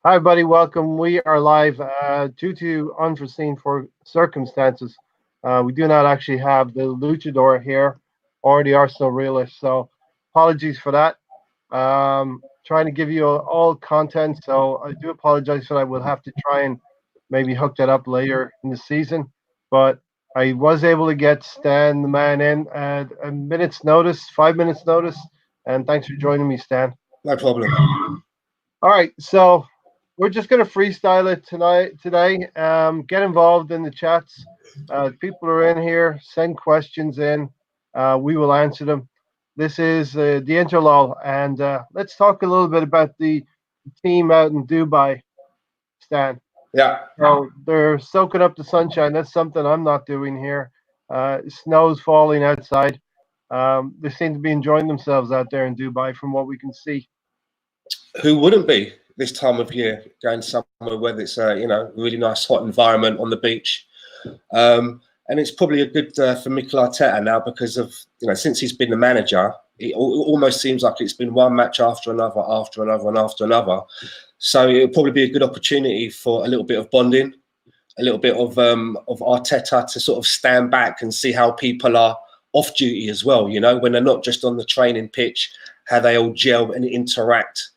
Hi, buddy. Welcome. We are live. Due to unforeseen circumstances, we do not actually have the luchador here or the Arsenal realist. So, apologies for that. Trying to give you all content. So, I do apologize for that. We'll have to try and maybe hook that up later in the season. But I was able to get Stan, the man, in at a minute's notice, 5 minutes notice. And thanks for joining me, Stan. No problem. All right, so we're just gonna freestyle it today. Get involved in the chats. People are in here. Send questions in. We will answer them. This is the Interlull, and let's talk a little bit about the team out in Dubai, Stan. Yeah. So they're soaking up the sunshine. That's something I'm not doing here. Snow's falling outside. They seem to be enjoying themselves out there in Dubai, from what we can see. Who wouldn't be this time of year going somewhere where it's a really nice hot environment on the beach, and it's probably a good for Mikel Arteta now because of since he's been the manager, it almost seems like it's been one match after another, after another, and after another. So it'll probably be a good opportunity for a little bit of bonding, a little bit of Arteta to sort of stand back and see how people are off duty as well. When they're not just on the training pitch, how they all gel and interact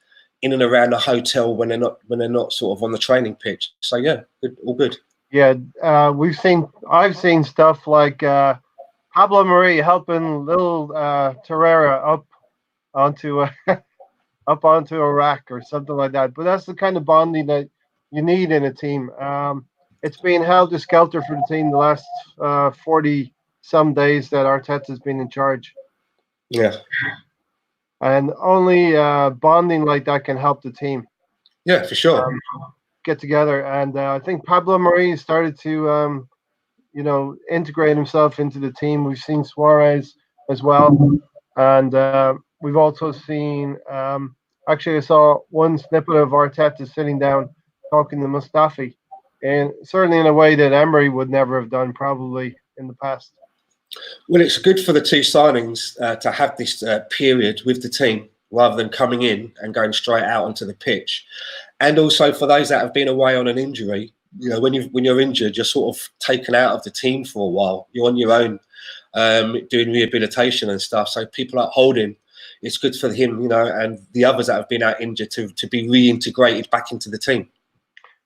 in and around the hotel when they're not sort of on the training pitch. So yeah, good, all good. Yeah, I've seen stuff like Pablo Marie helping little Torreira onto up onto a rack or something like that. But that's the kind of bonding that you need in a team. It's been helter skelter for the team the last 40 some days that Arteta's been in charge. Yeah. And only bonding like that can help the team. Yeah, for sure. Get together. And I think Pablo Marie started to, integrate himself into the team. We've seen Suarez as well. And we've also seen, actually, I saw one snippet of Arteta sitting down talking to Mustafi, and certainly in a way that Emery would never have done probably in the past. Well, it's good for the two signings to have this period with the team rather than coming in and going straight out onto the pitch. And also for those that have been away on an injury, when you're injured, you're sort of taken out of the team for a while. You're on your own, doing rehabilitation and stuff. So people like Holding, it's good for him, and the others that have been out injured to be reintegrated back into the team.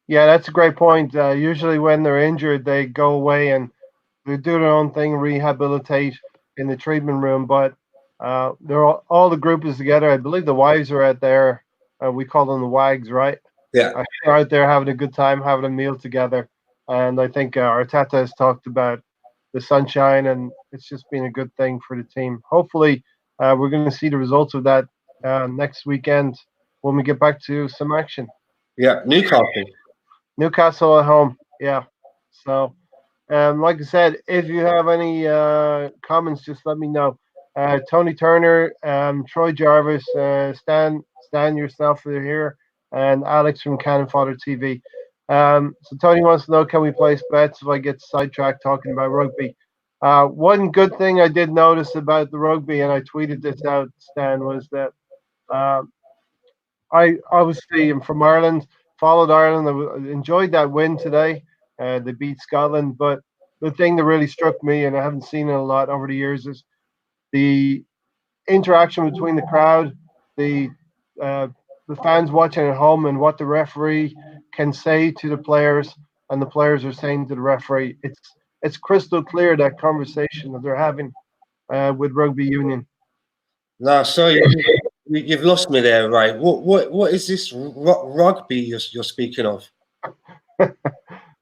Yeah, that's a great point. Usually when they're injured, they go away and they do their own thing, rehabilitate in the treatment room. But they're all the group is together. I believe the wives are out there. We call them the wags, right? Yeah. They're out there having a good time, having a meal together. And I think Arteta has talked about the sunshine, and it's just been a good thing for the team. Hopefully, we're going to see the results of that next weekend when we get back to some action. Yeah, Newcastle at home. Yeah. So, like I said, if you have any comments, just let me know. Tony Turner, Troy Jarvis, Stan yourself are here, and Alex from Cannon Fodder TV. So Tony wants to know, can we place bets if I get sidetracked talking about rugby? One good thing I did notice about the rugby, and I tweeted this out, Stan, was that I obviously am from Ireland, followed Ireland, I enjoyed that win today. They beat Scotland, but the thing that really struck me, and I haven't seen it a lot over the years, is the interaction between the crowd, the uh, the fans watching at home, and what the referee can say to the players, and the players are saying to the referee. It's crystal clear, that conversation that they're having with rugby union. No, sorry, you've lost me there, Ray. What is this rugby you're speaking of?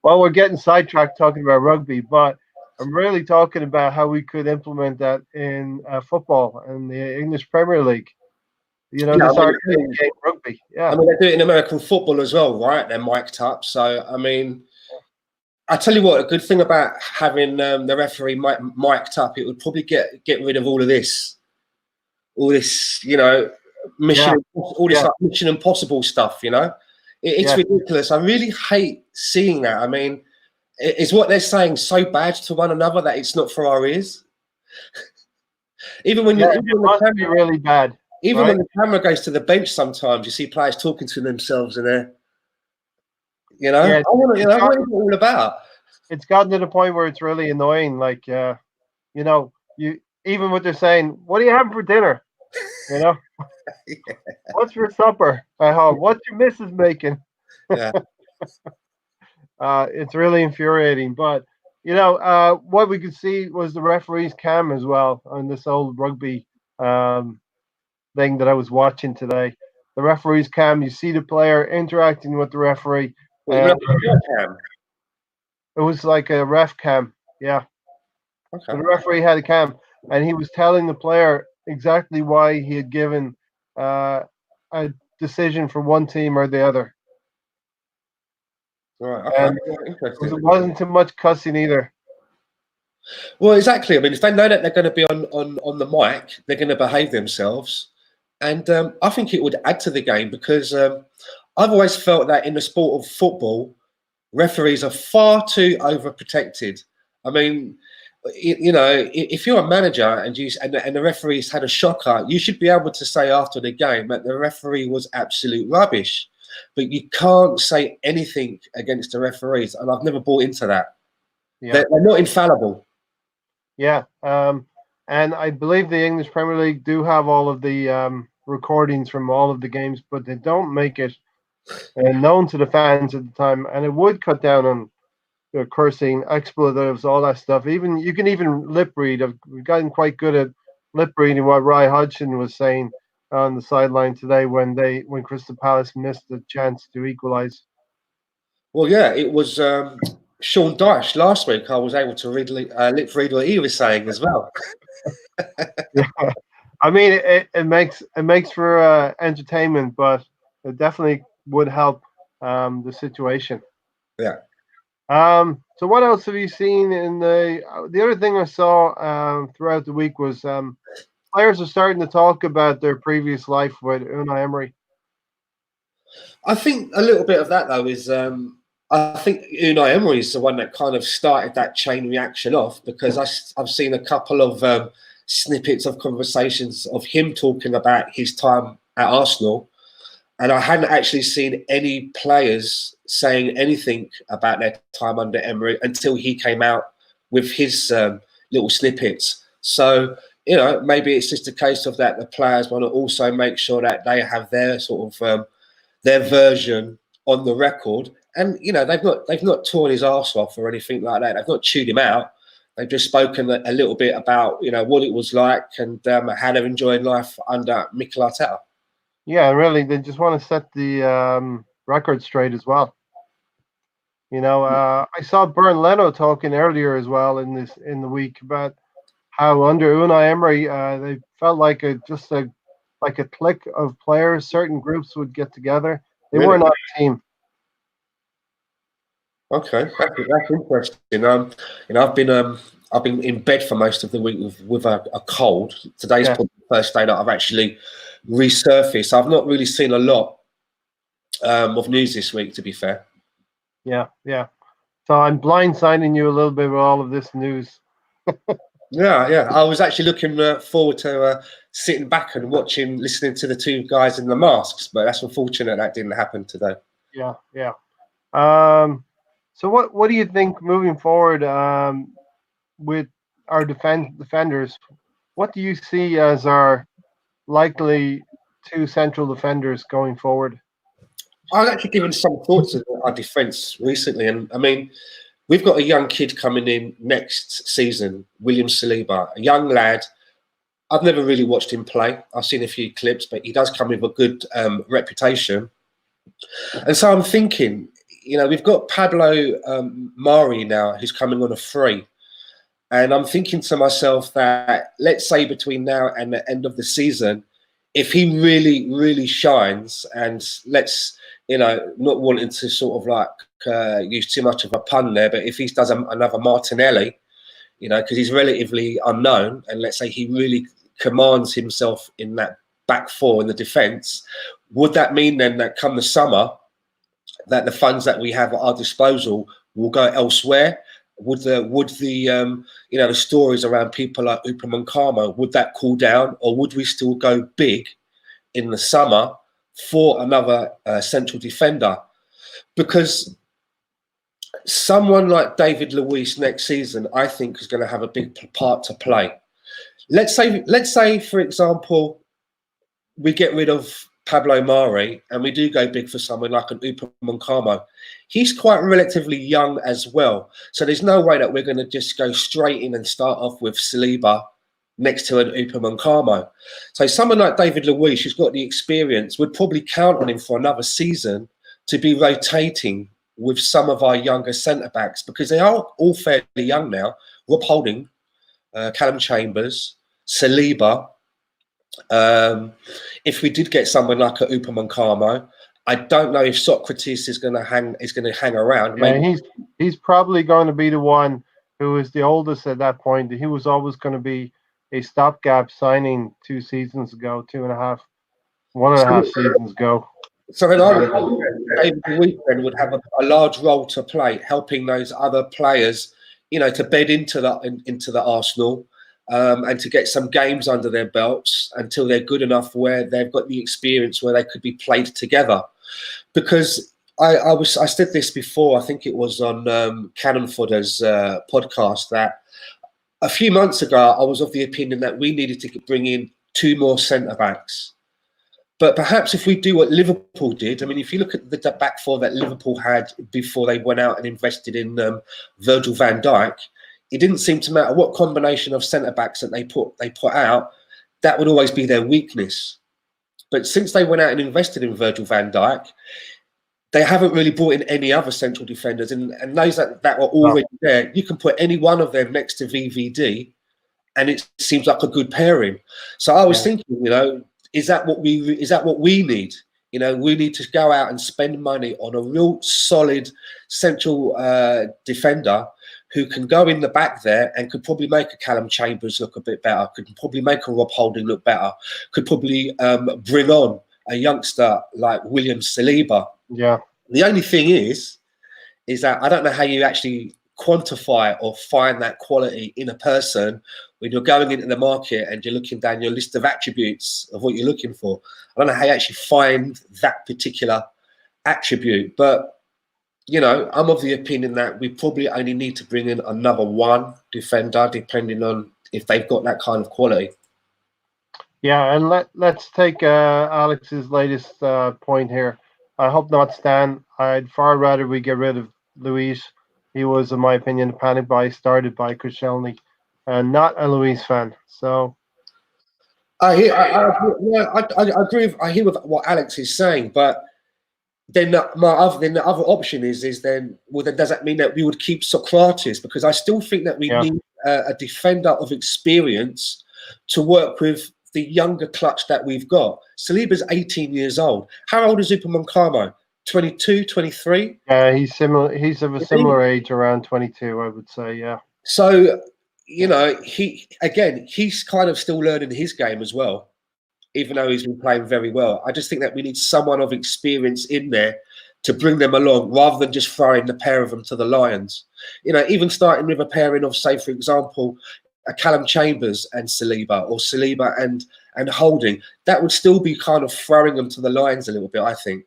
Well, we're getting sidetracked talking about rugby, but I'm really talking about how we could implement that in football and the English Premier League. This arcade game rugby. Yeah. I mean, they do it in American football as well, right? They're mic'd up. So, I mean, I tell you what, a good thing about having the referee mic'd up, it would probably get rid of all this, Mission Impossible stuff. It's ridiculous. I really hate seeing that. I mean, is what they're saying so bad to one another that it's not for our ears? Even when it must be really bad. Even when the camera goes to the bench, sometimes you see players talking to themselves in there. You know, Yeah, I want to, it's what is it all about? it's gotten to the point where it's really annoying. Like, you know, you even what they're saying. What are you having for dinner? You know, what's for supper at home? What's your missus making? Yeah. It's really infuriating. But what we could see was the referee's cam as well on this old rugby um, thing that I was watching today. The referee's cam, you see the player interacting with the referee, Well, you mean and like a cam? it was like a ref cam. Yeah, so Okay. the referee had a cam, and he was telling the player exactly why he had given uh, a decision for one team or the other, Right. Okay. and Yeah, it interesting. wasn't too much cussing either. Well, exactly. I mean, if they know that they're going to be on the mic, they're going to behave themselves, and I think it would add to the game because I've always felt that in the sport of football, referees are far too overprotected. I mean, you know, if you're a manager and the referee's had a shocker, you should be able to say after the game that the referee was absolute rubbish. But you can't say anything against the referees, and I've never bought into that. Yeah, They're not infallible. yeah. And I believe the English Premier League do have all of the recordings from all of the games, but they don't make it known to the fans at the time, and it would cut down on cursing, expletives, all that stuff. Even you can even lip read. We've gotten quite good at lip reading what Roy Hodgson was saying on the sideline today when Crystal Palace missed the chance to equalise. Well, yeah, it was Sean Dyche last week. I was able to lip read what he was saying as well. Yeah, I mean it makes for entertainment, but it definitely would help the situation. Yeah. So what else have you seen in the other thing I saw throughout the week was players are starting to talk about their previous life with Unai Emery. I think a little bit of that though is I think Unai Emery is the one that kind of started that chain reaction off because I've seen a couple of snippets of conversations of him talking about his time at Arsenal, and I hadn't actually seen any players saying anything about their time under Emery until he came out with his little snippets. So you know, maybe it's just a case of that the players want to also make sure that they have their sort of their version on the record. And you know, they've not torn his arse off or anything like that. They've not chewed him out. They've just spoken a little bit about what it was like and how they're enjoying life under Mikel Arteta. Yeah, really, they just want to set the record straight as well. I saw Bern Leno talking earlier as well in the week about how under Unai Emery they felt like a clique of players. Certain groups would get together. They were Really? not a team. Okay, that's interesting. I've been in bed for most of the week with a cold. Today's Yeah, probably the first day that I've actually resurfaced. I've not really seen a lot of news this week, to be fair. yeah, yeah. So I'm blindsiding you a little bit with all of this news. Yeah, yeah. I was actually looking forward to sitting back and watching, listening to the two guys in the masks, but that's unfortunate that didn't happen today. Yeah, yeah. So what do you think moving forward with our defenders? What do you see as our likely two central defenders going forward? I've actually given some thought to our defence recently, and I mean, we've got a young kid coming in next season, William Saliba, a young lad. I've never really watched him play. I've seen a few clips, but he does come with a good reputation. And so I'm thinking, we've got Pablo Mari now, who's coming on a free. And I'm thinking to myself that let's say between now and the end of the season, if he really, really shines, and not wanting to sort of like use too much of a pun there, but if he does another Martinelli, because he's relatively unknown, and let's say he really commands himself in that back four in the defence, would that mean then that come the summer, that the funds that we have at our disposal will go elsewhere? Would the stories around people like Upamecano, would that cool down, or would we still go big in the summer for another central defender? Because Someone like David Luiz next season, I think, is going to have a big part to play. Let's say, for example, we get rid of Pablo Mari and we do go big for someone like an Upamecano. He's quite relatively young as well, so there's no way that we're going to just go straight in and start off with Saliba next to an Upamecano. So someone like David Luiz, who's got the experience, would probably count on him for another season to be rotating with some of our younger centre backs, because they are all fairly young now. Rob Holding, Callum Chambers, Saliba. If we did get someone like a Upamecano, I don't know if Socrates is going to hang around. Yeah, Maybe. he's probably going to be the one who is the oldest at that point. He was always going to be a stopgap signing 2 seasons ago, 2.5, 1.5 seasons ago. So then I would hope that David Luiz then would have a large role to play, helping those other players, to bed into the Arsenal, and to get some games under their belts until they're good enough where they've got the experience where they could be played together. Because I said this before, I think it was on Cannon Fodder's podcast, that a few months ago I was of the opinion that we needed to bring in 2 more centre backs. But perhaps if we do what Liverpool did, I mean, if you look at the back four that Liverpool had before they went out and invested in Virgil van Dijk, it didn't seem to matter what combination of centre backs that they put out, that would always be their weakness. But since they went out and invested in Virgil van Dijk, they haven't really brought in any other central defenders, and those that were already there, you can put any one of them next to VVD, and it seems like a good pairing. So I was thinking, is that what we need? We need to go out and spend money on a real solid central defender who can go in the back there and could probably make a Callum Chambers look a bit better, could probably make a Rob Holding look better, could probably bring on a youngster like William Saliba. Yeah. The only thing is that I don't know how you actually quantify or find that quality in a person when you're going into the market and you're looking down your list of attributes of what you're looking for. I don't know how you actually find that particular attribute, but I'm of the opinion that we probably only need to bring in another 1 defender, depending on if they've got that kind of quality. Yeah, and let's take Alex's latest point here. I hope not, Stan. I'd far rather we get rid of Luis. He was, in my opinion, a panic buy started by Koscielny, and not a Luis fan. So I agree. I hear with what Alex is saying, but then the other option is then does that mean that we would keep Socrates? Because I still think that we need a defender of experience to work with the younger clutch that we've got. Saliba's 18 years old. How old is Upamecano? 22, 23? Yeah, he's similar. He's of a similar age, around 22, I would say. Yeah. So he's kind of still learning his game as well, even though he's been playing very well. I just think that we need someone of experience in there to bring them along, rather than just throwing the pair of them to the Lions. Even starting with a pairing of, say, for example, a Callum Chambers and Saliba, or Saliba and Holding. That would still be kind of throwing them to the Lions a little bit, I think.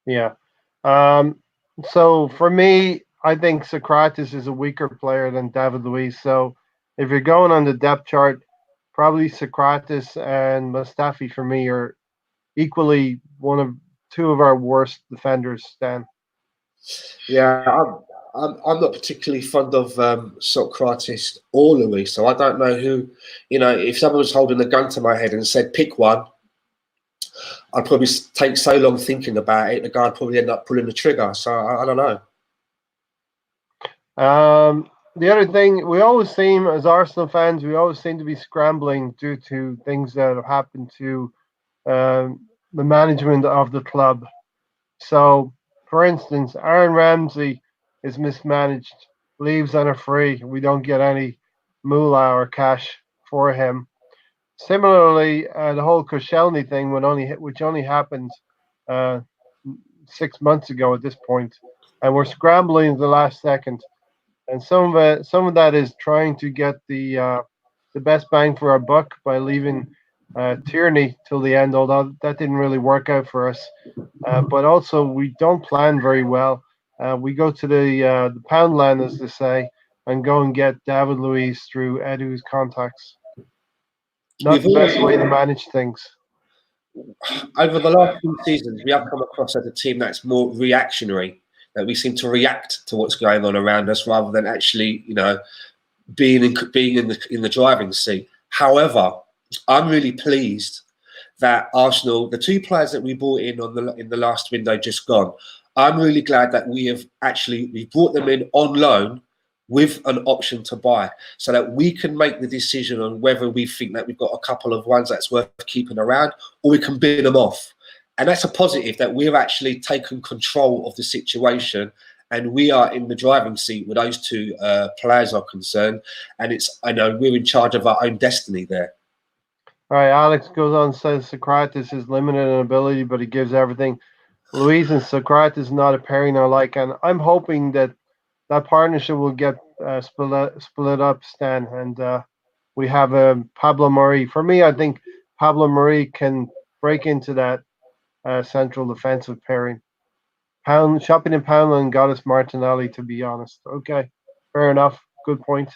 Yeah. So for me, I think Socrates is a weaker player than David Luiz. So if you're going on the depth chart, probably Socrates and Mustafi for me are equally 2 of our worst defenders, Stan. Yeah, I'm not particularly fond of Socrates or Luis, so I don't know who. If someone was holding a gun to my head and said pick one, I'd probably take so long thinking about it, the guy would probably end up pulling the trigger. So I don't know. The other thing, we always seem, as Arsenal fans, to be scrambling due to things that have happened to the management of the club. So, for instance, Aaron Ramsey is mismanaged, leaves on a free. We don't get any moolah or cash for him. Similarly, the whole Koscielny thing, which only happened 6 months ago at this point, and we're scrambling at the last second. And some of that is trying to get the best bang for our buck by leaving Tierney till the end, although that didn't really work out for us. But also, we don't plan very well. We go to the pound land, as they say, and go and get David Luiz through Edu's contacts. Not We've the best way always, to manage things. over the last few seasons, we have come across as a team that's more reactionary. That we seem to react to what's going on around us rather than actually, being in the driving seat. We I'm really pleased that Arsenal, the two players that we brought in the last window just gone, I'm really glad that we brought them in on loan with an option to buy, so that we can make the decision on whether we think that we've got a couple of ones that's worth keeping around, or we can bid them off. And that's a positive, that we've actually taken control of the situation and we are in the driving seat where those two players are concerned. And I know we're in charge of our own destiny there. All right, Alex goes on and says Socrates is limited in ability, but he gives everything. Luis and Socrates is not a pairing I like, and I'm hoping that that partnership will get split up, Stan, and we have Pablo Mari. For me, I think Pablo Mari can break into that central defensive pairing. Shopping in Poundland got us Martinelli, to be honest. Okay, fair enough. Good point.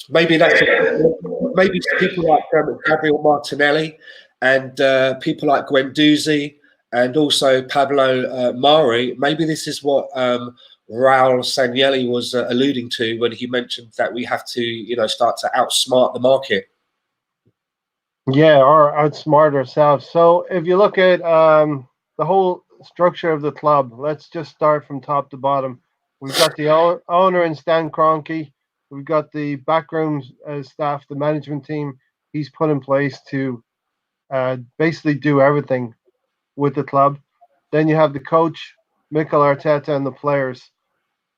Maybe maybe people like Gabriel Martinelli and people like Guendouzi and also Pablo Mari. Maybe this is what Raul Sanelli was alluding to when he mentioned that we have to, start to outsmart the market. Yeah, or outsmart ourselves. So if you look at the whole structure of the club, let's just start from top to bottom. We've got the owner and Stan Kroenke. We've got the backroom staff, the management team he's put in place to basically do everything with the club. Then you have the coach, Mikel Arteta, and the players.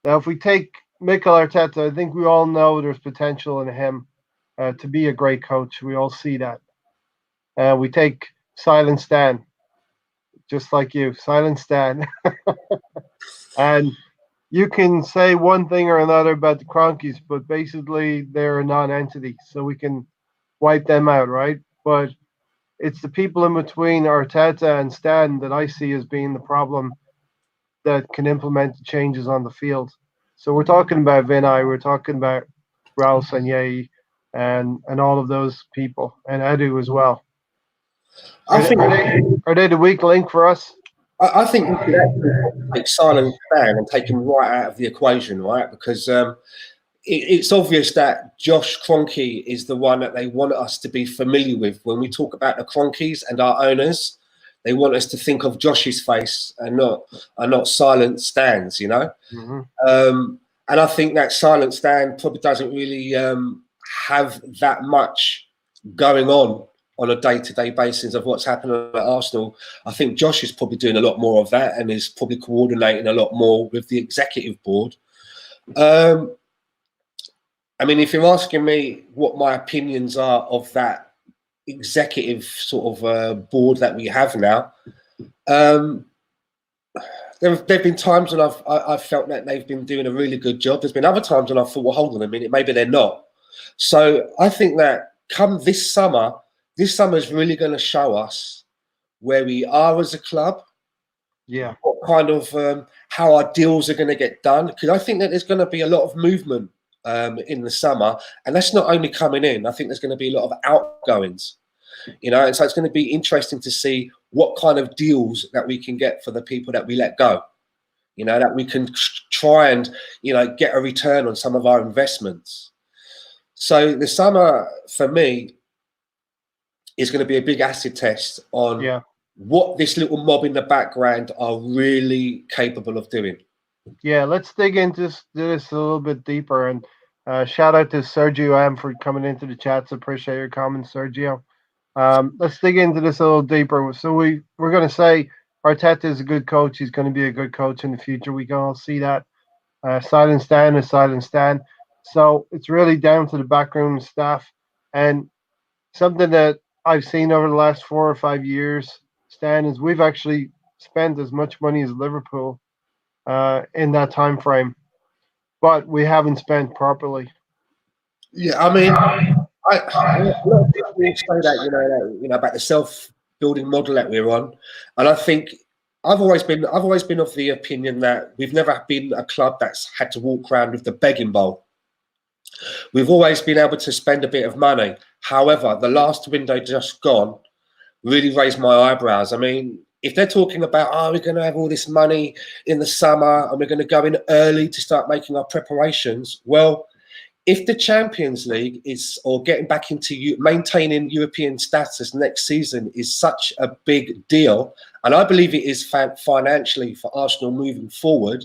Now, if we take Mikel Arteta, I think we all know there's potential in him to be a great coach. We all see that. We take Silent Stan, just like you, Silent Stan. And you can say one thing or another about the Cronkies, but basically they're a non-entity, so we can wipe them out, right? But it's the people in between Arteta and Stan that I see as being the problem that can implement the changes on the field. So we're talking about Vinay, we're talking about Raul Sanllehi, and all of those people, and Edu as well. Are they the weak link for us? I think we could actually take Silent Stan and take him right out of the equation, right? Because it's obvious that Josh Kroenke is the one that they want us to be familiar with. When we talk about the Cronkies and our owners, they want us to think of Josh's face and not Silent Stan's, Mm-hmm. And I think that Silent Stan probably doesn't really have that much going on a day-to-day basis of what's happening at Arsenal. I think Josh is probably doing a lot more of that and is probably coordinating a lot more with the executive board. I mean, if you're asking me what my opinions are of that executive sort of board that we have now, there've been times when I've felt that they've been doing a really good job. There's been other times when I thought, well, hold on a minute, maybe they're not. So I think that come this summer is really going to show us where we are as a club. Yeah. What kind of how our deals are going to get done, because I think that there's going to be a lot of movement in the summer, and that's not only coming in. I think there's going to be a lot of outgoings, and so it's going to be interesting to see what kind of deals that we can get for the people that we let go. That we can try and get a return on some of our investments. So the summer for me is going to be a big acid test on what this little mob in the background are really capable of doing. Yeah, let's dig into this a little bit deeper. And shout out to Sergio M for coming into the chats. Appreciate your comments, Sergio. Let's dig into this a little deeper. So we're going to say Arteta is a good coach. He's going to be a good coach in the future. We can all see that. Silent Stan is Silent Stan. So it's really down to the backroom staff. And something that I've seen over the last 4 or 5 years, Stan, is we've actually spent as much money as Liverpool in that time frame, but we haven't spent properly. Yeah, I mean, a lot of people say that about the self-building model that we're on, and I think I've always been of the opinion that we've never been a club that's had to walk around with the begging bowl. We've always been able to spend a bit of money. However, the last window just gone really raised my eyebrows. I mean, if they're talking about, oh, we're going to have all this money in the summer and we're going to go in early to start making our preparations, well, if the Champions League is, or getting back into maintaining European status next season is such a big deal, and I believe it is financially for Arsenal moving forward,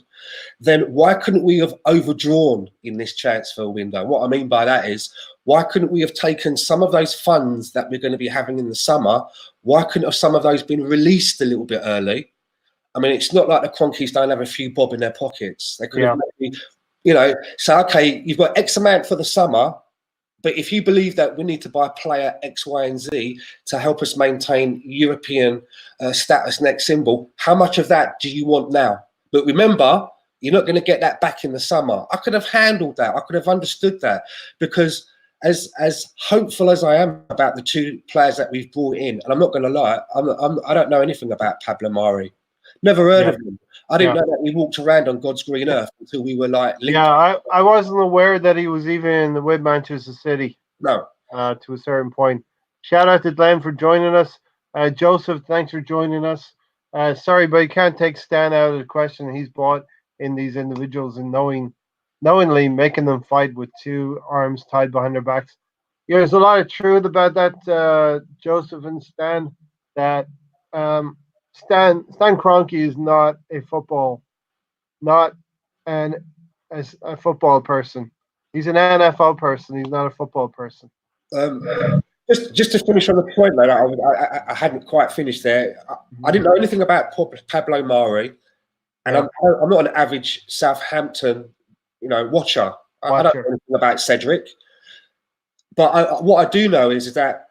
then why couldn't we have overdrawn in this transfer window? What I mean by that is, why couldn't we have taken some of those funds that we're going to be having in the summer? Why couldn't have some of those been released a little bit early? I mean, it's not like the Cronkies don't have a few bob in their pockets. They could have maybe, say, okay, you've got X amount for the summer, but if you believe that we need to buy player X, Y, and Z to help us maintain European status next symbol, how much of that do you want now? But remember, you're not going to get that back in the summer. I could have handled that. I could have understood that, because as hopeful as I am about the two players that we've brought in, and I'm not going to lie, I don't know anything about Pablo Mari. Never heard of him. I didn't know that he walked around on God's green earth until we were like linked. Yeah, I wasn't aware that he was even with Manchester City. No. To a certain point. Shout out to Glenn for joining us. Joseph, thanks for joining us. Sorry, but you can't take Stan out of the question. He's bought in these individuals and knowingly making them fight with two arms tied behind their backs. Yeah, there's a lot of truth about that, Joseph and Stan. That Stan Kroenke is not a football person. He's an NFL person. He's not a football person. Just to finish on the point, mate, I hadn't quite finished there. I didn't know anything about Pablo Mari, and I'm not an average Southampton, watcher. I don't know anything about Cedric, but what I do know is that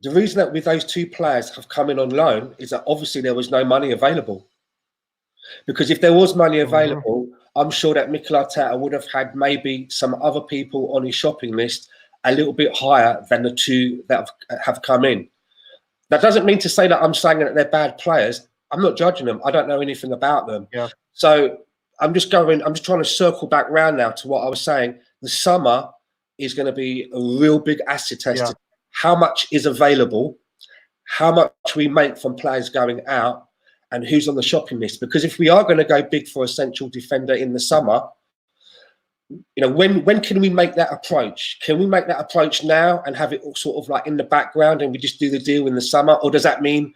the reason that with those two players have come in on loan is that obviously there was no money available. Because if there was money available, I'm sure that Mikel Arteta would have had maybe some other people on his shopping list a little bit higher than the two that have come in. That doesn't mean to say that I'm saying that they're bad players. I'm not judging them. I don't know anything about them. Yeah. So I'm just trying to circle back round now to what I was saying. The summer is going to be a real big acid test. Yeah. How much is available, how much we make from players going out, and who's on the shopping list. Because if we are going to go big for a central defender in the summer, when can we make that approach? Can we make that approach now and have it all sort of like in the background and we just do the deal in the summer? Or does that mean,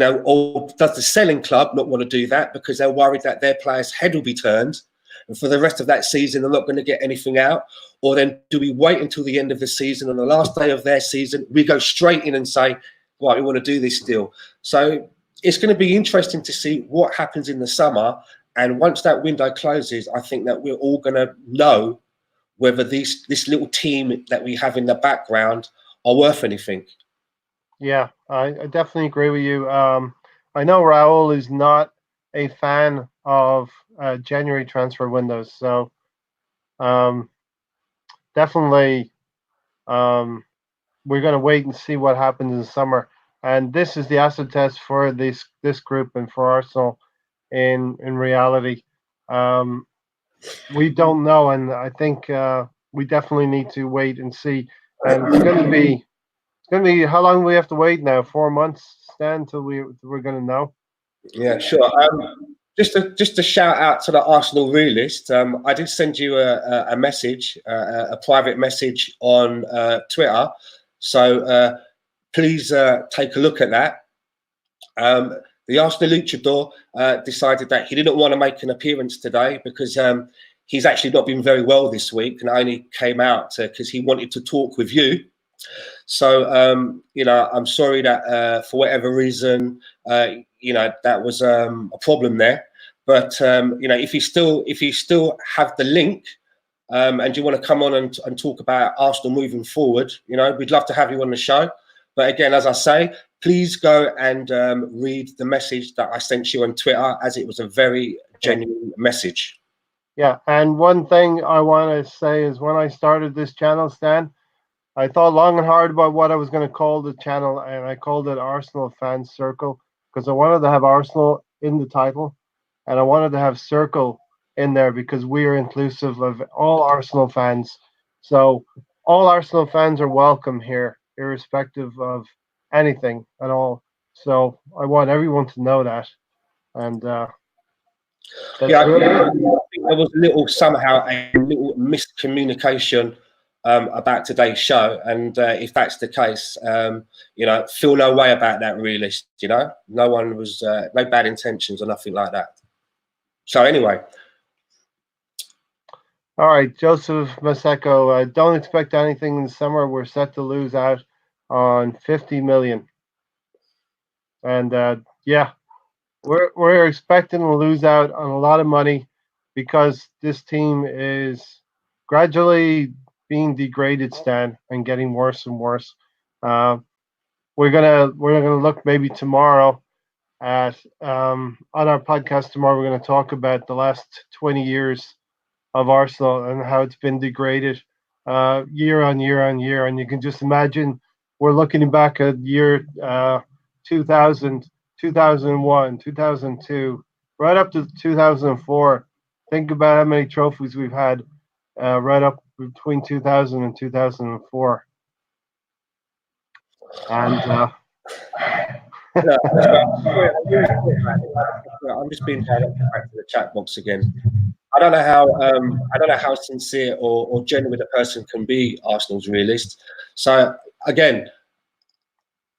or does the selling club not want to do that because they're worried that their players' head will be turned and for the rest of that season they're not going to get anything out? Or then do we wait until the end of the season, on the last day of their season, we go straight in and say, right, we want to do this deal? So it's going to be interesting to see what happens in the summer. And once that window closes, I think that we're all going to know whether this little team that we have in the background are worth anything. Yeah, I definitely agree with you. I know Raul is not a fan of January transfer windows, so definitely we're going to wait and see what happens in the summer. And this is the acid test for this group and for Arsenal. In reality, we don't know, and I think we definitely need to wait and see. And it's going to be how long do we have to wait now? 4 months, Stan, until we're going to know. Yeah, sure. Just to shout out to the Arsenal realist, I did send you a message, a private message on Twitter. So please take a look at that. The Arsenal luchador decided that he didn't want to make an appearance today because he's actually not been very well this week and only came out because he wanted to talk with you. So, I'm sorry that for whatever reason, that was a problem there. But, if you still have the link and you want to come on and talk about Arsenal moving forward, we'd love to have you on the show. But again, as I say, please go and read the message that I sent you on Twitter, as it was a very genuine message. Yeah, and one thing I want to say is when I started this channel, Stan, I thought long and hard about what I was going to call the channel, and I called it Arsenal Fan Circle. because I wanted to have Arsenal in the title, and I wanted to have Circle in there because we are inclusive of all Arsenal fans. So all Arsenal fans are welcome here, irrespective of anything at all. So I want everyone to know that, and that's Yeah, I really it. think there was a little somehow a little miscommunication about today's show, and if that's the case, feel no way about that. Realist, no one was no bad intentions or nothing like that. So anyway, All right, Joseph Maseko, don't expect anything in the summer. We're set to lose out on 50 million, and yeah, we're expecting to lose out on a lot of money because this team is gradually being degraded, Stan, and getting worse and worse. Uh, we're gonna look maybe tomorrow at on our podcast tomorrow. We're gonna talk about the last 20 years of Arsenal and how it's been degraded year on year on year. And you can just imagine we're looking back at year 2000, 2001, 2002, right up to 2004. Think about how many trophies we've had right up between 2000 and 2004. And look, I'm just being directed back to the chat box again. I don't know how sincere or genuine a person can be Arsenal's realist. So again,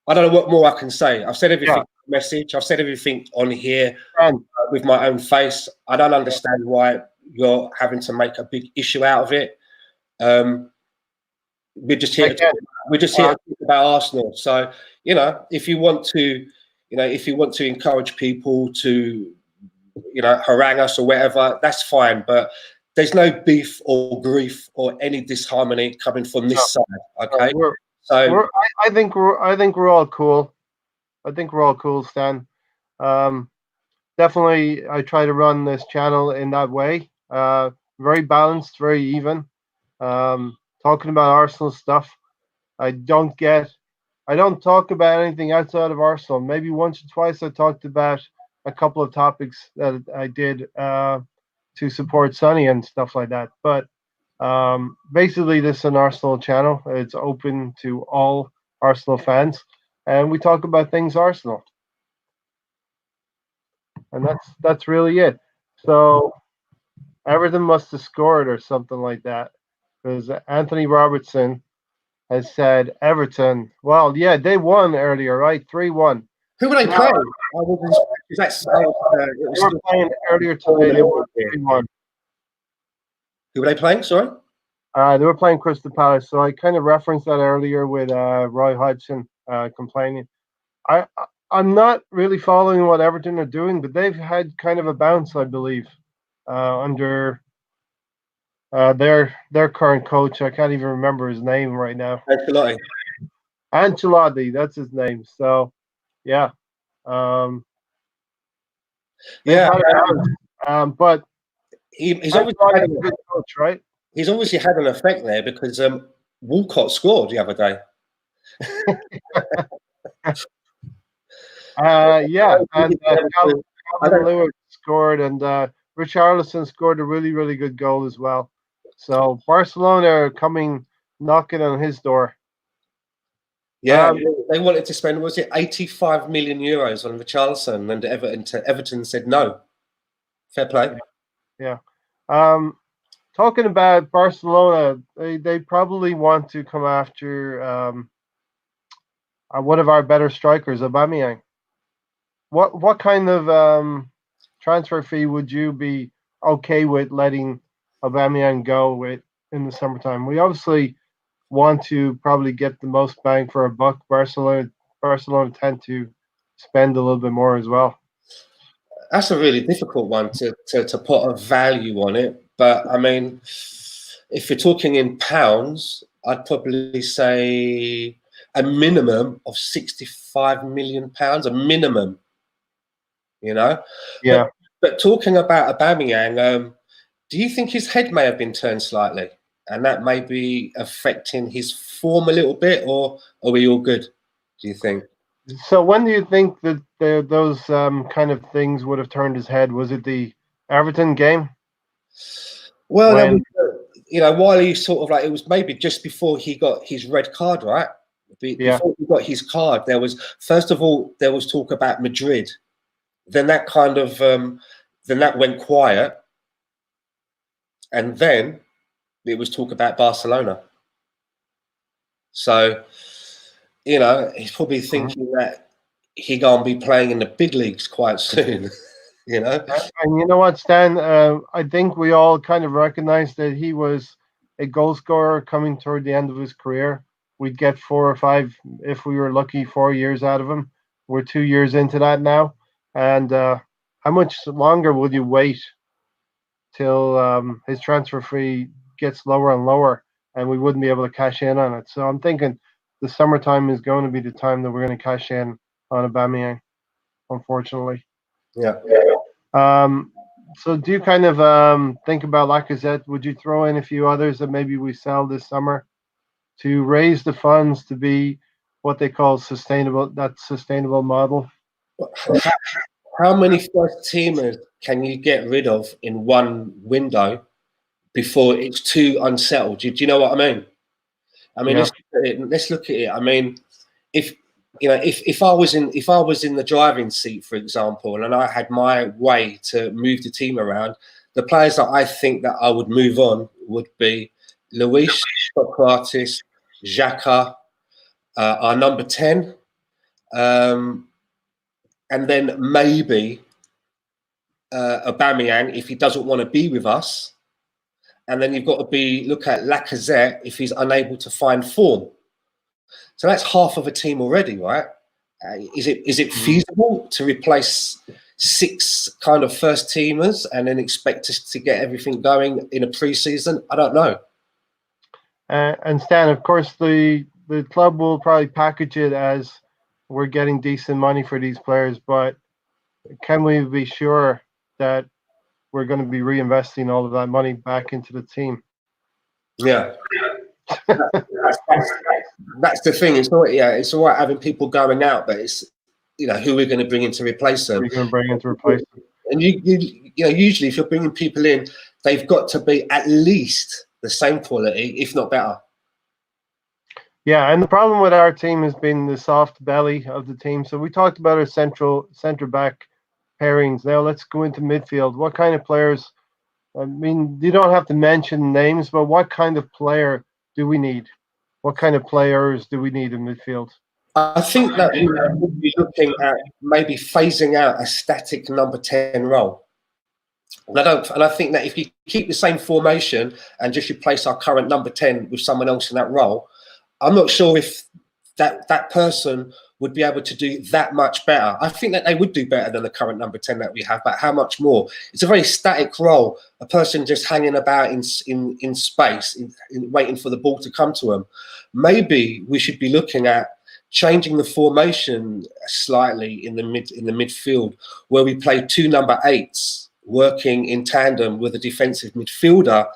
I don't know what more I can say. I've said everything yeah, message. I've said everything on here and with my own face. I don't understand why you're having to make a big issue out of it. We're just here. again, We're just here to talk about Arsenal. So if you want to, encourage people to, harangue us or whatever, that's fine. But there's no beef or grief or any disharmony coming from this side. Okay. So I think we're all cool. I think we're all cool, Stan. Um, Definitely, I try to run this channel in that way. Very balanced, very even. Talking about Arsenal stuff. I don't get. I don't talk about anything outside of Arsenal. Maybe once or twice I talked about a couple of topics that I did to support Sonny and stuff like that. But basically, this is an Arsenal channel. It's open to all Arsenal fans, and we talk about things Arsenal, and that's really it. So Everton must have scored or something like that, because Anthony Robertson has said Everton. Well, yeah, they won earlier, right? 3-1. who were they No, playing? they were playing earlier today. They won 3-1. Who were they playing? Sorry. They were playing Crystal Palace, so I kind of referenced that earlier with Roy Hodgson complaining. I I'm not really following what Everton are doing, but they've had kind of a bounce, I believe, under their current coach. I can't even remember his name right now. Ancelotti. Ancelotti, that's his name. So yeah, um, they've Yeah, had a bounce, but he's obviously had Ancelotti's a good coach, right? an effect there because Walcott scored the other day. Yeah, and I Calvin don't. Lewis scored, and Richarlison scored a really, really good goal as well. So Barcelona are coming knocking on his door. Yeah, they wanted to spend, was it 85 million euros on Richarlison, and Everton said no. Fair play. Yeah. Talking about Barcelona, they probably want to come after one of our better strikers, Aubameyang. What kind of transfer fee would you be okay with letting Aubameyang go with in the summertime? We obviously want to probably get the most bang for a buck. Barcelona tend to spend a little bit more as well. That's a really difficult one to put a value on it. But I mean, if you're talking in pounds, I'd probably say a minimum of 65 million pounds, a minimum. Yeah. But talking about Aubameyang, do you think his head may have been turned slightly, and that may be affecting his form a little bit, or are we all good? Do you think? So when do you think that those kind of things would have turned his head? Was it the Everton game Well, there was, when? while he sort of like, it was maybe just before he got his red card, right? Yeah. Before he got his card, there was, first of all, there was talk about Madrid. Then that kind of, then that went quiet. And then it was talk about Barcelona. So, he's probably Mhm. thinking that he gonna be playing in the big leagues quite soon, you know? And you know what, Stan? I think we all kind of recognized that he was a goal scorer coming toward the end of his career. We'd get 4 or 5, if we were lucky, 4 years out of him. We're 2 years into that now. And how much longer will you wait till his transfer fee gets lower and lower, and we wouldn't be able to cash in on it? So I'm thinking the summertime is going to be the time that we're going to cash in on Aubameyang, unfortunately. Yeah. Um, so do you kind of think about Lacazette? Would you throw in a few others that maybe we sell this summer to raise the funds to be what they call sustainable, that sustainable model? How, how many first teamers can you get rid of in one window before it's too unsettled? Do you know what I mean? I mean, Yeah, let's look at it. I mean, if if I was in the driving seat, for example, and I had my way to move the team around, the players that I think that I would move on would be Luis, Socrates, Xhaka, our number 10, um, and then maybe Aubameyang if he doesn't want to be with us. And then you've got to look at Lacazette if he's unable to find form. So that's half of a team already, right? Is it mhm. feasible to replace 6 kind of first teamers and then expect us to get everything going in a pre-season? I don't know. And Stan, of course, the club will probably package it as we're getting decent money for these players, but can we be sure that we're going to be reinvesting all of that money back into the team? Yeah, that's, that's, that's the thing. It's all right having people going out, but it's who we're going to bring in to replace them. We're going to bring in to replace them. And usually if you're bringing people in, they've got to be at least the same quality, if not better. Yeah, and the problem with our team has been the soft belly of the team. So we talked about our center back pairings. Now let's go into midfield. What kind of players? I mean, you don't have to mention names, but what kind of player do we need? What kind of players do we need in midfield? I think that we would be looking at maybe phasing out a static number 10 role. And I think that if you keep the same formation and just replace our current number 10 with someone else in that role, I'm not sure if that person would be able to do that much better. I think that they would do better than the current number 10 that we have, but how much more? It's a very static role, a person just hanging about in space, waiting for the ball to come to them. Maybe we should be looking at changing the formation slightly in the midfield, where we play 2 number 8s working in tandem with a defensive midfielder,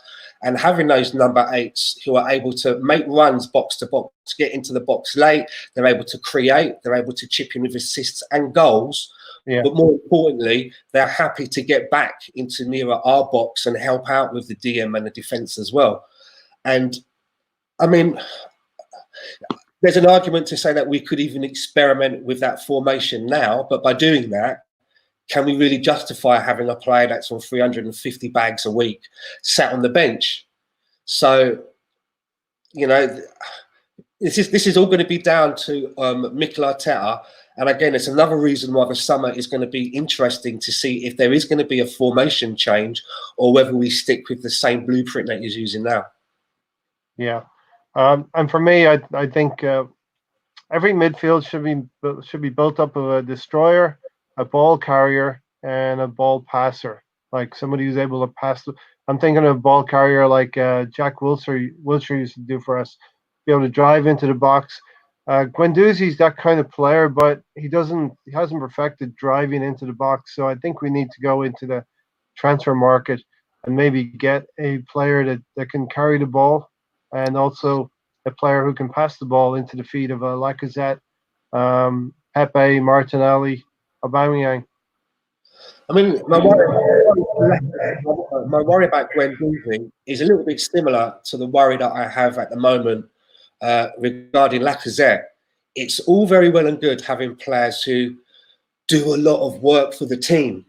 and having those number 8s who are able to make runs box to box, get into the box late, they're able to create, they're able to chip in with assists and goals. Yeah, But more importantly, they're happy to get back into nearer our box and help out with the DM and the defense as well. And I mean, there's an argument to say that we could even experiment with that formation now, but by doing that, can we really justify having a player that's on 350 bags a week sat on the bench? So, you know, this is all going to be down to Mikel Arteta. And again, it's another reason why the summer is going to be interesting to see if there is going to be a formation change or whether we stick with the same blueprint that he's using now. yeah. And for me, I think every midfield should be built up of a destroyer, a ball carrier, and a ball passer. Like somebody who's able to pass. I'm thinking of a ball carrier like Jack Wilshere used to do for us, be able to drive into the box. Guendouzi's that kind of player, but he hasn't perfected driving into the box. So I think we need to go into the transfer market and maybe get a player that can carry the ball and also a player who can pass the ball into the feet of a Lacazette, Pepe, Martinelli, Aubameyang. I mean, my worry about Guendouzi is a little bit similar to the worry that I have at the moment regarding Lacazette. It's all very well and good having players who do a lot of work for the team.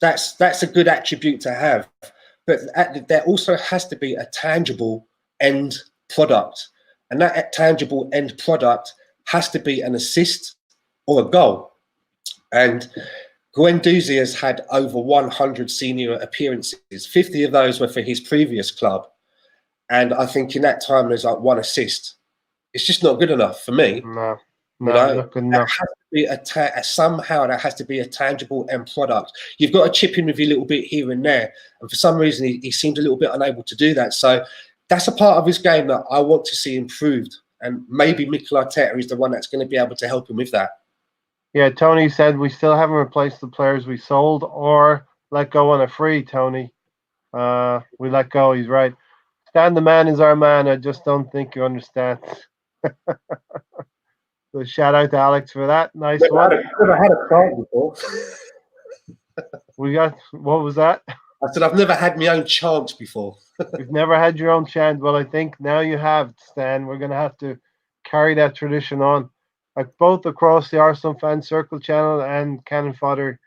That's a good attribute to have, but there also has to be a tangible end product, and that tangible end product has to be an assist or a goal. And Guendouzi has had over 100 senior appearances. 50 of those were for his previous club, and I think in that time there's like one assist. It's just not good enough for me. No, You know, not good enough. has to be somehow there has to be a tangible end product. You've got to chip in with you a little bit here and there, and for some reason he seemed a little bit unable to do that. So that's a part of his game that I want to see improved, and maybe Mikel Arteta is the one that's going to be able to help him with that. Yeah, Tony said we still haven't replaced the players we sold or let go on a free, Tony. We let go, he's right. Stan the man is our man. I just don't think you understand. So shout out to Alex for that. Nice one. I've never had a chance before. We got, what was that? I said I've never had my own chance before. You've never had your own chance. Well, I think now you have, Stan. We're going to have to carry that tradition on, like both across the Arsenal Fan Circle channel and Cannon Fodder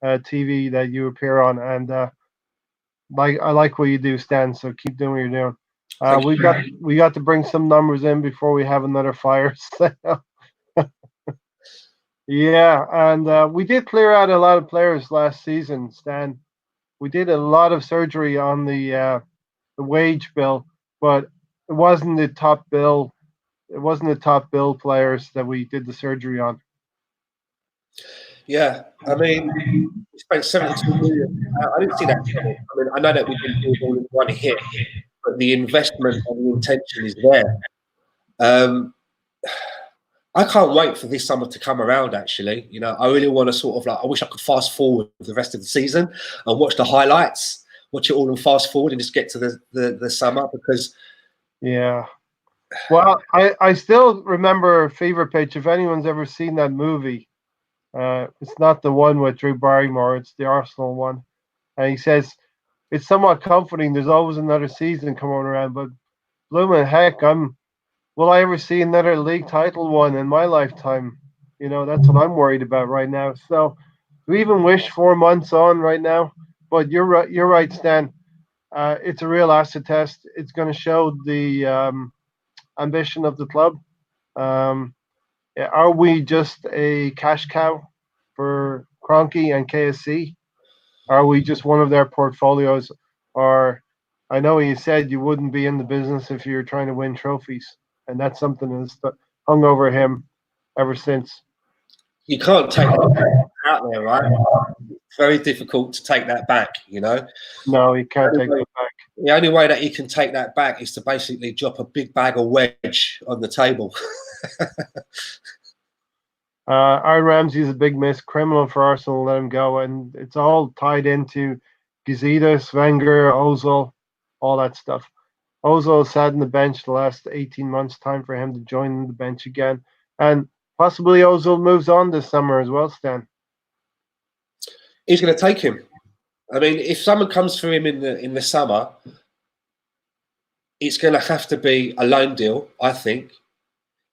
TV that you appear on. And I like what you do, Stan. So keep doing what you're doing. We got to bring some numbers in before we have another fire sale. Yeah, and we did clear out a lot of players last season, Stan. We did a lot of surgery on the wage bill, but it wasn't the top bill. It wasn't the top bill players that we did the surgery on. Yeah, I mean, we spent 72 million. I didn't see that. I mean, I know that we didn't do it all in one hit, but the investment and the intention is there. I can't wait for this summer to come around, actually. You know, I really want to sort of like, I wish I could fast forward the rest of the season and watch the highlights, watch it all and fast forward and just get to the summer because. Yeah. Well, I still remember Fever Pitch. If anyone's ever seen that movie, it's not the one with Drew Barrymore, it's the Arsenal one. And he says, it's somewhat comforting. There's always another season coming around, but blooming heck, will I ever see another league title won in my lifetime? You know, that's what I'm worried about right now. So we even wish 4 months on right now. But you're right, Stan. It's a real acid test. It's going to show the ambition of the club. Are we just a cash cow for Kroenke and KSC? Are we just one of their portfolios? Or I know you said you wouldn't be in the business if you're trying to win trophies. And that's something that's hung over him ever since. You can't take that out there, right? It's very difficult to take that back, you know? No, he can't take that back. The only way that he can take that back is to basically drop a big bag of wedge on the table. Aaron Ramsey's a big miss, criminal for Arsenal, let him go. And it's all tied into Gazidis, Wenger, Ozil, all that stuff. Ozil sat on the bench the last 18 months. Time for him to join the bench again. And possibly Ozil moves on this summer as well, Stan. He's going to take him. I mean, if someone comes for him in the summer, it's going to have to be a loan deal, I think.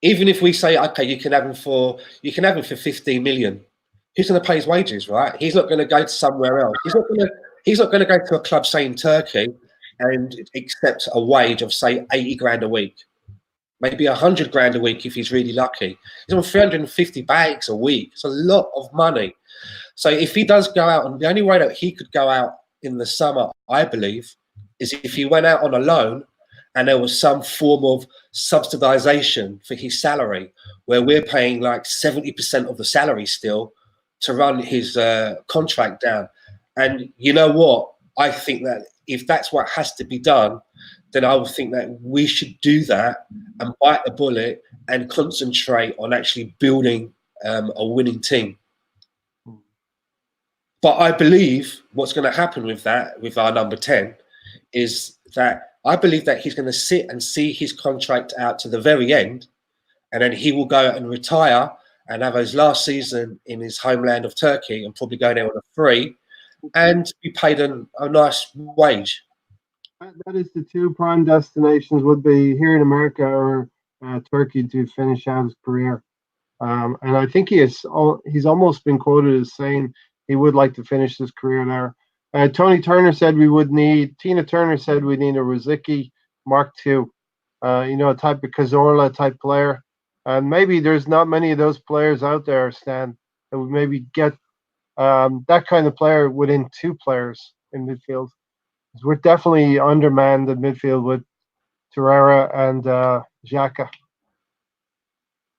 Even if we say, okay, you can have him for 15 million. Who's going to pay his wages, right? He's not going to go to somewhere else. He's not going to go to a club, say in Turkey, and accept a wage of say 80 grand a week, maybe 100 grand a week if he's really lucky. He's on 350 bags a week. It's a lot of money. So if he does go out, and the only way that he could go out in the summer, I believe, is if he went out on a loan and there was some form of subsidization for his salary, where we're paying like 70% of the salary still to run his contract down. And you know what? I think that if that's what has to be done, then I would think that we should do that and bite the bullet and concentrate on actually building a winning team. But I believe what's going to happen with that, with our number 10, is that I believe that he's going to sit and see his contract out to the very end, and then he will go and retire and have his last season in his homeland of Turkey and probably go there on a free and be paid a nice wage. That is the two prime destinations would be here in America or Turkey to finish out his career. And I think he's almost been quoted as saying he would like to finish his career there. Tony Turner said Tina Turner said we need a Rosicky Mark II, a type of Cazorla type player. And maybe there's not many of those players out there, Stan, that would maybe get that kind of player within two players in midfield. We're definitely undermanned in midfield with Torreira and Xhaka.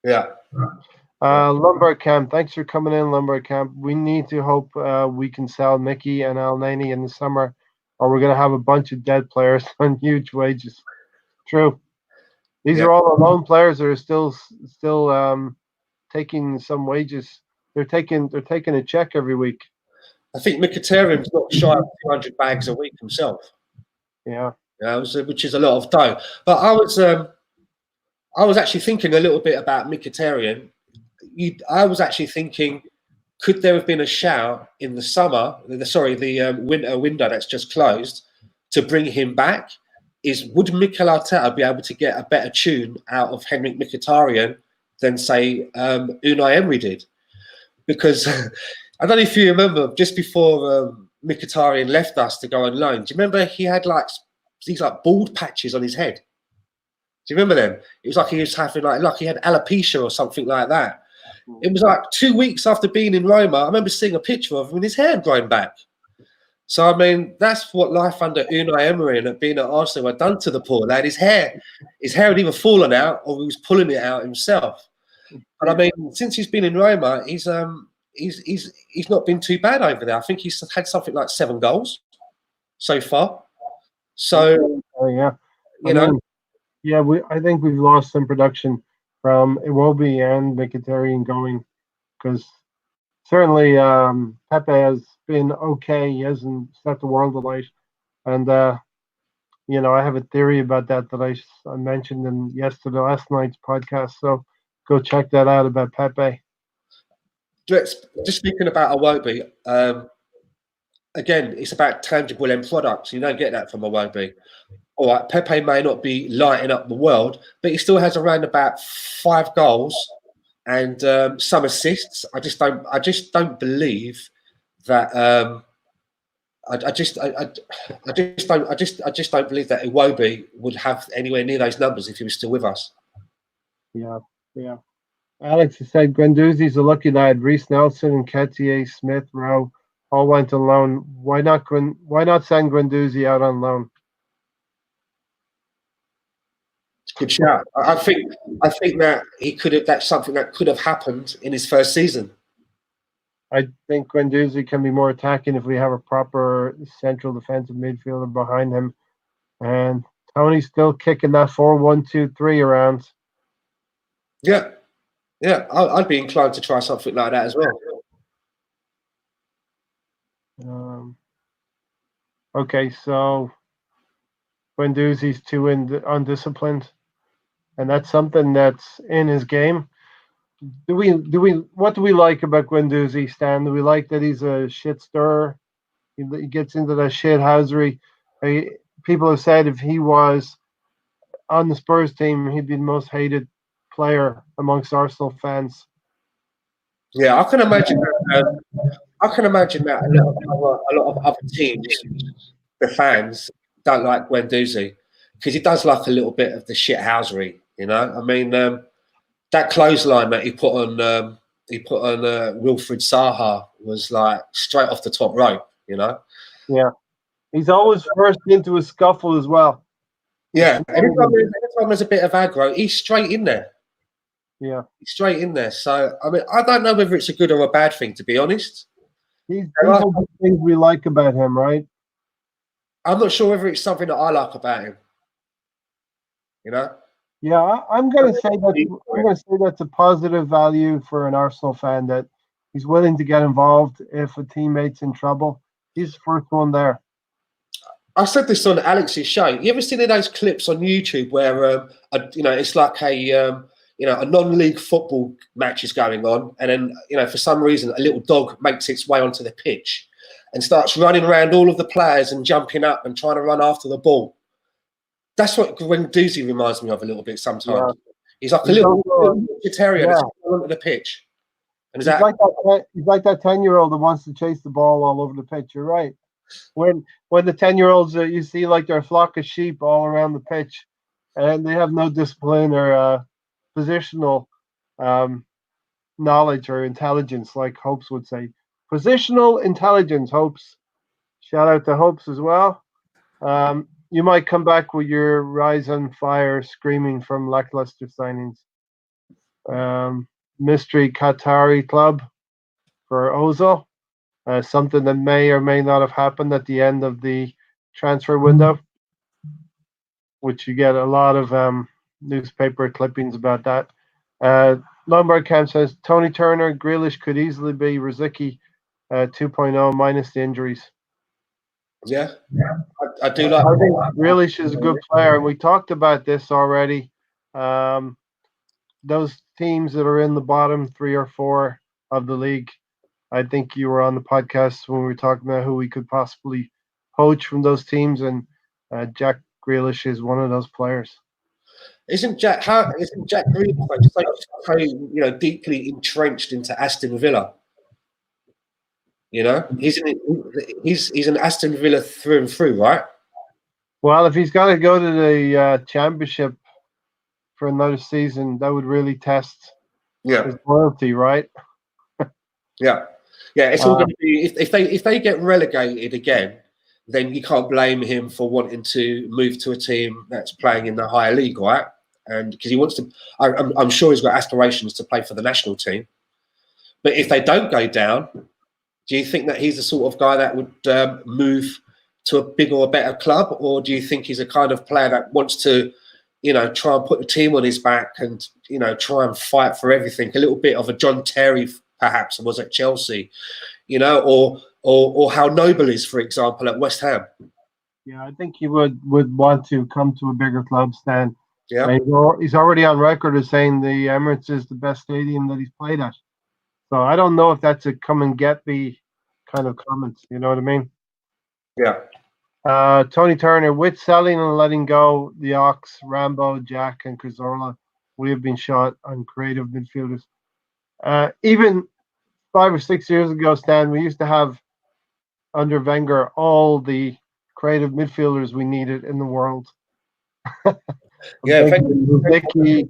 Yeah. Lombard Camp, thanks for coming in, Lombard Camp. We need to hope we can sell Mickey and Al Nani in the summer, or we're going to have a bunch of dead players on huge wages. True. These are all alone players that are still taking some wages. They're taking a check every week. I think Mkhitaryan's not shy of 200 bags a week himself. Yeah. Which is a lot of dough. But I was actually thinking a little bit about Mkhitaryan. I was actually thinking, could there have been a shout in the summer, the winter window that's just closed, to bring him back? Would Mikel Arteta be able to get a better tune out of Henrik Mkhitaryan than, say, Unai Emery did? Because I don't know if you remember, just before Mkhitaryan left us to go on loan, do you remember he had these bald patches on his head? Do you remember them? It was like he was having like he had alopecia or something like that. It was like 2 weeks after being in Roma. I remember seeing a picture of him with his hair growing back. So, I mean, that's what life under Unai Emery and being at Arsenal had done to the poor lad. His hair had either fallen out or he was pulling it out himself. But I mean, since he's been in Roma, he's not been too bad over there. I think he's had something like 7 goals so far. So, I think we've lost some production from Iwobi and Mkhitaryan going, because certainly Pepe has been okay. He hasn't set the world alight. And, I have a theory about that I mentioned in last night's podcast. So go check that out about Pepe. Just speaking about Iwobi, again, it's about tangible end products. You don't get that from Iwobi. All right, Pepe may not be lighting up the world, but he still has around about 5 goals and some assists. I just don't believe that. I just don't believe that Iwobi would have anywhere near those numbers if he was still with us. Yeah. Alex has said Guendouzi's a lucky lad. Reece Nelson, Nketiah, Smith, Rowe all went on loan. Why not send Guendouzi out on loan? Good shout. I think that that's something that could have happened in his first season. I think Guendouzi can be more attacking if we have a proper central defensive midfielder behind him. And Tony's still kicking that 4-1-2-3 around. Yeah. I'd be inclined to try something like that as well. Okay, so Guendouzi's too undisciplined, and that's something that's in his game. What do we like about Guendouzi, Stan? Do we like that he's a shit stirrer? He gets into that shit housery. People have said if he was on the Spurs team, he'd be the most hated player amongst Arsenal fans. Yeah, I can imagine that. A lot of other teams, the fans, don't like Guendouzi because he does like a little bit of the shit housery. I mean, that clothesline that he put on Wilfried Zaha was like straight off the top rope. Yeah, he's always first into a scuffle as well. Yeah, anytime there's a bit of aggro, he's straight in there. Yeah, he's straight in there. So I mean, I don't know whether it's a good or a bad thing, to be honest. These are the things we like about him, right? I'm not sure whether it's something that I like about him. Yeah, I'm going to say that's a positive value for an Arsenal fan, that he's willing to get involved if a teammate's in trouble. He's the first one there. I said this on Alex's show. You ever seen those clips on YouTube where it's like a non-league football match is going on, and then, for some reason, a little dog makes its way onto the pitch and starts running around all of the players and jumping up and trying to run after the ball. That's what Guendouzi reminds me of a little bit sometimes. Yeah. He's like a He's little also, vegetarian yeah. that's onto the pitch. And He's like that 10-year-old that wants to chase the ball all over the pitch. You're right. When the 10-year-olds you see like they're a flock of sheep all around the pitch, and they have no discipline or positional knowledge or intelligence, like Hopes would say. Positional intelligence, Hopes. Shout out to Hopes as well. You might come back with your rise on fire screaming from lackluster signings. Mystery Qatari club for Ozil. Something that may or may not have happened at the end of the transfer window, which you get a lot of newspaper clippings about that. Lombard Camp says Tony Turner, Grealish could easily be Rosicky 2.0 minus the injuries. Yeah, I do like. I think Grealish is a good player, and we talked about this already. Those teams that are in the bottom 3 or 4 of the league, I think you were on the podcast when we were talking about who we could possibly poach from those teams, and Jack Grealish is one of those players. Isn't Jack Grealish so deeply entrenched into Aston Villa? He's an Aston Villa through and through, right? Well, if he's got to go to the championship for another season, that would really test his loyalty, right? Yeah. It's all going to be if they get relegated again, then you can't blame him for wanting to move to a team that's playing in the higher league, right? And because he wants to, I'm sure he's got aspirations to play for the national team. But if they don't go down, do you think that he's the sort of guy that would move to a bigger or better club, or do you think he's a kind of player that wants to, try and put the team on his back and try and fight for everything? A little bit of a John Terry, perhaps, was at Chelsea, or how Noble is, for example, at West Ham. Yeah, I think he would want to come to a bigger club, Stan. Yeah, he's already on record as saying the Emirates is the best stadium that he's played at. So I don't know if that's a come and get me kind of comment. You know what I mean? Yeah. Tony Turner, with selling and letting go the Ox, Rambo, Jack, and Cazorla, we have been shot on creative midfielders. Even 5 or 6 years ago, Stan, we used to have under Wenger all the creative midfielders we needed in the world. Vicky,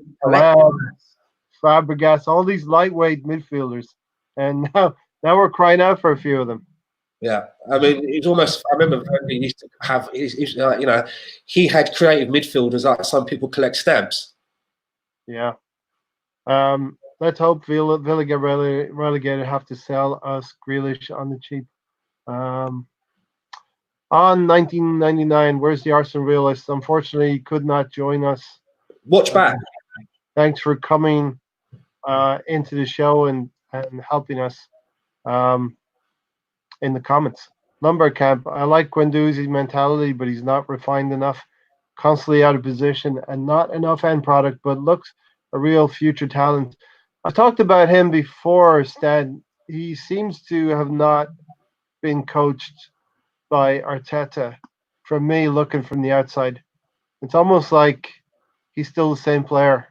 Fabregas, all these lightweight midfielders, and now we're crying out for a few of them. Yeah, I mean, it's almost. I remember he used to have. He had creative midfielders like some people collect stamps. Yeah. Let's hope Villa get relegated. Have to sell us Grealish on the cheap. On 1999, where's the Arsenal realist? Unfortunately, he could not join us. Watch back. Thanks for coming into the show and helping us in the comments. Lumber Camp, I like Guendouzi's mentality, but he's not refined enough. Constantly out of position and not enough end product, but looks a real future talent. I talked about him before, Stan. He seems to have not been coached by Arteta. From me, looking from the outside, it's almost like he's still the same player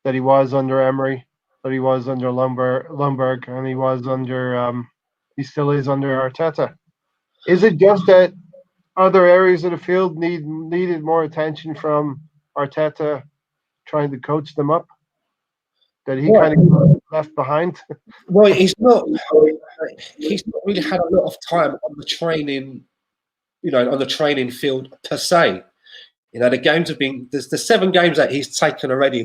that he was under Emery, that he was under Lumberg, and he was under. He still is under Arteta. Is it just that other areas of the field needed more attention from Arteta, trying to coach them up, that he kind of left behind? Well, he's not really had a lot of time on the training. On the training field per se. The games have been the 7 games that he's taken already.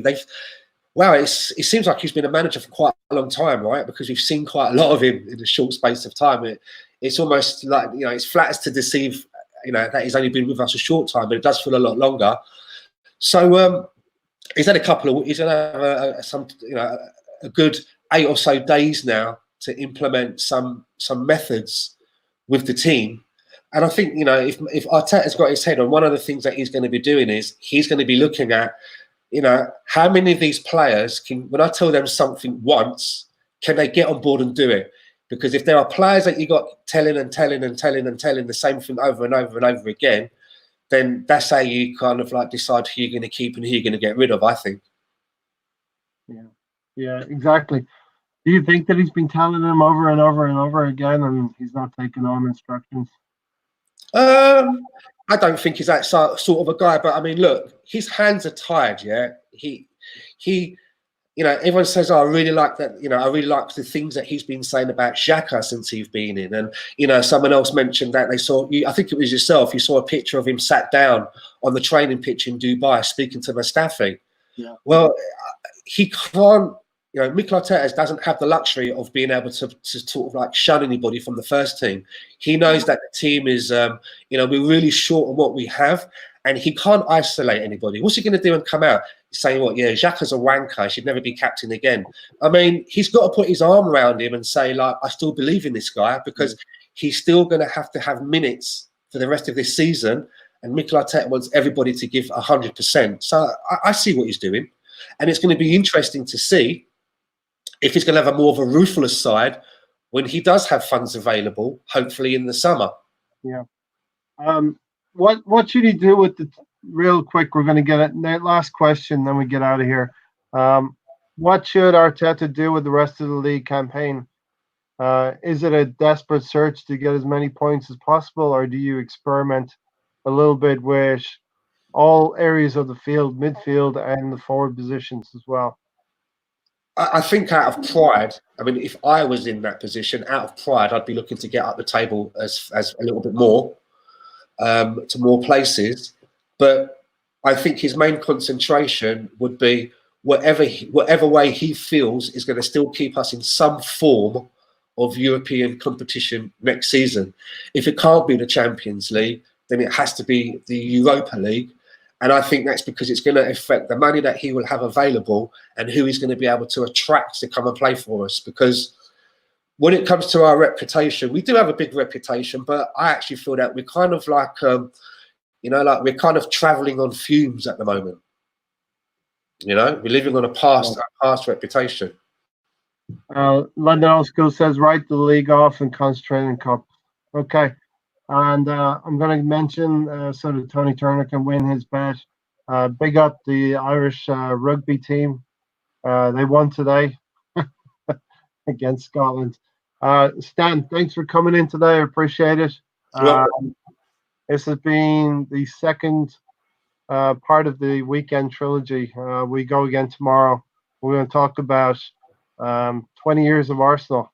It seems like he's been a manager for quite a long time, right? Because we've seen quite a lot of him in a short space of time. It's almost like it's flatters to deceive. That he's only been with us a short time, but it does feel a lot longer. So he's had a good 8 or so days now to implement some methods with the team. And I think, if Arteta's got his head on, one of the things that he's going to be doing is he's going to be looking at, you know, how many of these players can, when I tell them something once, can they get on board and do it? Because if there are players that you got telling the same thing over and over and over again, then that's how you kind of like decide who you're going to keep and who you're going to get rid of, I think. Yeah, exactly. Do you think that he's been telling them over and over and over again, and he's not taking on instructions? I don't think he's that sort of a guy, but I mean, look, his hands are tied. Yeah, he, you know, everyone says, oh, I really like that. You know, I really like the things that he's been saying about Xhaka since he's been in. And, you know, someone else mentioned that they saw, I think it was yourself, you saw a picture of him sat down on the training pitch in Dubai speaking to Mustafi. Yeah. Well, he can't, you know, Mikel Arteta doesn't have the luxury of being able to sort of like shun anybody from the first team. He knows that the team is, you know, we're really short on what we have, and he can't isolate anybody. What's he going to do and come out saying, what, yeah, Xhaka's a wanker, he should never be captain again? I mean, he's got to put his arm around him and say, like, I still believe in this guy, because he's still going to have minutes for the rest of this season, and Mikel Arteta wants everybody to give 100%. So I see what he's doing, and it's going to be interesting to see if he's going to have a more of a ruthless side when he does have funds available, hopefully in the summer. Yeah. What should he do with the, real quick, we're going to get it, last question, then we get out of here. What should Arteta do with the rest of the league campaign? Is it a desperate search to get as many points as possible, or do you experiment a little bit with all areas of the field, midfield and the forward positions as well? I think out of pride, I mean, if I was in that position, out of pride, I'd be looking to get up the table as a little bit more, to more places. But I think his main concentration would be whatever way he feels is going to still keep us in some form of European competition next season. If it can't be the Champions League, then it has to be the Europa League. And I think that's because it's going to affect the money that he will have available and who he's going to be able to attract to come and play for us. Because when it comes to our reputation, we do have a big reputation, but I actually feel that we're kind of like, you know, like we're kind of traveling on fumes at the moment. You know, we're living on a past reputation. London Old School says, write the league off and concentrate on cup. Okay. And I'm going to mention so that Tony Turner can win his bet. Big up the Irish rugby team. They won today against Scotland. Stan, thanks for coming in today. I appreciate it. This has been the second part of the weekend trilogy. We go again tomorrow. We're going to talk about 20 years of Arsenal.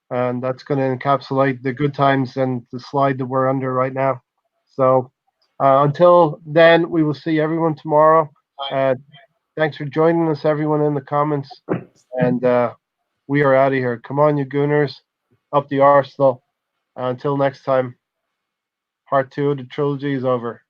And that's going to encapsulate the good times and the slide that we're under right now. So until then, we will see everyone tomorrow. Thanks for joining us, everyone in the comments. And we are out of here. Come on, you Gooners. Up the Arsenal. Until next time, part 2 of the trilogy is over.